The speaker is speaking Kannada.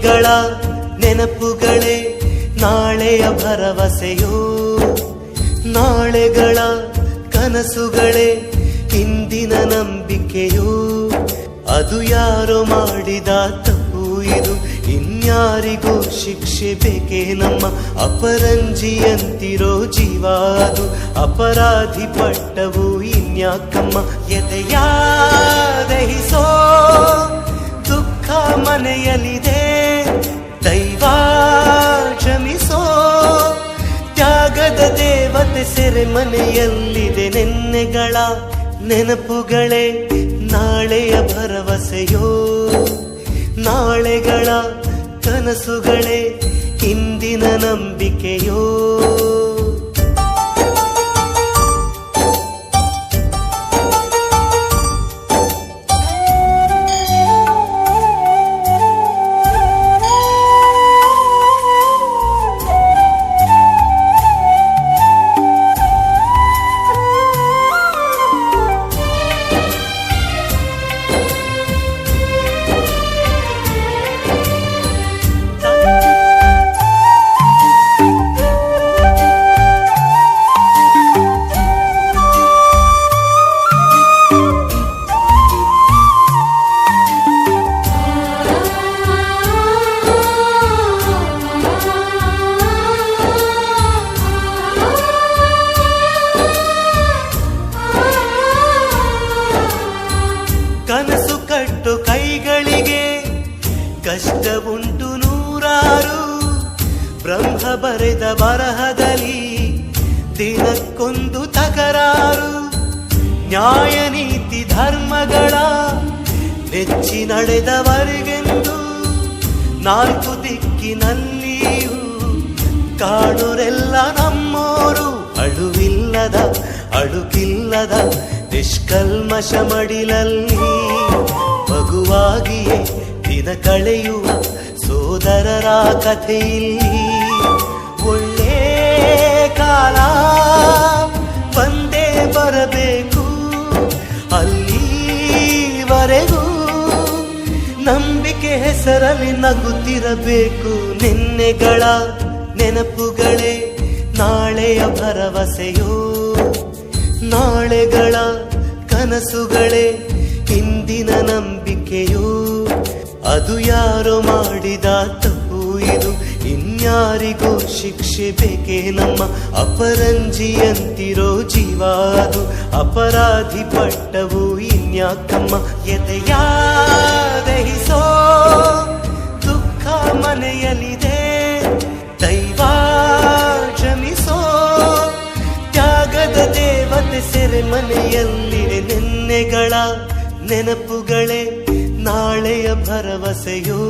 ನಿನ್ನೆಗಳ ನೆನಪುಗಳೇ ನಾಳೆಯ ಭರವಸೆಯೋ, ನಾಳೆಗಳ ಕನಸುಗಳೇ ಇಂದಿನ ನಂಬಿಕೆಯೋ. ಅದು ಯಾರೋ ಮಾಡಿದ ತಪ್ಪು ಇದು, ಇನ್ಯಾರಿಗೂ ಶಿಕ್ಷೆ ಬೇಕೇ ನಮ್ಮ. ಅಪರಂಜಿಯಂತಿರೋ ಜೀವ ಅದು, ಅಪರಾಧಿ ಪಟ್ಟವು ಇನ್ಯಾಕಮ್ಮ. ಎದೆಯ ದಹಿಸೋ ದುಃಖ ಮನೆಯಲ್ಲಿದೆ, ದೈವ ಕ್ಷಮಿಸೋ ತ್ಯಾಗದ ದೇವತೆ ಸೆರೆಮನೆಯಲ್ಲಿದೆ. ನೆನ್ನೆಗಳ ನೆನಪುಗಳೇ ನಾಳೆಯ ಭರವಸೆಯೋ, ನಾಳೆಗಳ ಕನಸುಗಳೇ ಇಂದಿನ ನಂಬಿಕೆಯೋ. ಕನಸು ಕಟ್ಟು ಕೈಗಳಿಗೆ ಕಷ್ಟ ಉಂಟು ನೂರಾರು, ಬ್ರಹ್ಮ ಬರೆದ ಬರಹದಲ್ಲಿ ದಿನಕ್ಕೊಂದು ತಕರಾರು. ನ್ಯಾಯ ನೀತಿ ಧರ್ಮಗಳ ನೆಚ್ಚಿ ನಡೆದವರಿಗೆಂದು ನಾಲ್ಕು ದಿಕ್ಕಿನಲ್ಲಿಯೂ ಕಾಣುರೆಲ್ಲ ನಮ್ಮೋರು. ಅಳುವಿಲ್ಲದ ಅಳುಕಿಲ್ಲದ ನಿಷ್ಕಲ್ಮಶ ಮಡಿಲಲ್ಲಿ ಮಗುವಾಗಿಯೇ ದಿನ ಕಳೆಯುವ ಸೋದರರ ಕಥೆಯಲ್ಲಿ. ಒಳ್ಳೆ ಕಾಲ ಬಂದೇ ಬರಬೇಕು, ಅಲ್ಲಿವರೆಗೂ ನಂಬಿಕೆ ಹೆಸರಲ್ಲಿ ನಗುತ್ತಿರಬೇಕು. ನಿನ್ನೆಗಳ ನೆನಪುಗಳೇ ನಾಳೆಯ ಭರವಸೆಯೋ, ನಾಳೆಗಳ ಕನಸುಗಳೇ ಇಂದಿನ ನಂಬಿಕೆಯೋ. ಅದು ಯಾರೋ ಮಾಡಿದ ತಪ್ಪು ಇದು, ಇನ್ಯಾರಿಗೂ ಶಿಕ್ಷೆ ಬೇಕೇ ನಮ್ಮ. ಅಪರಂಜಿಯಂತಿರೋ ಜೀವ ಅದು, ಅಪರಾಧಿ ಪಟ್ಟವು ಇನ್ಯಾಕಮ್ಮ. ಎದೆಯ ದಹಿಸೋ ದುಃಖ ಮನೆಯಲ್ಲಿದೆ, ದೈವ ಕ್ಷಮಿಸೋ ತ್ಯಾಗದ ದೇವತೆ ಸೆರೆಮನೆಯಲ್ಲಿದೆ. ನೆನ್ನೆಗಳ ನೆನಪುಗಳೇ ನಾಳೆಯ ಭರವಸೆಯೋ.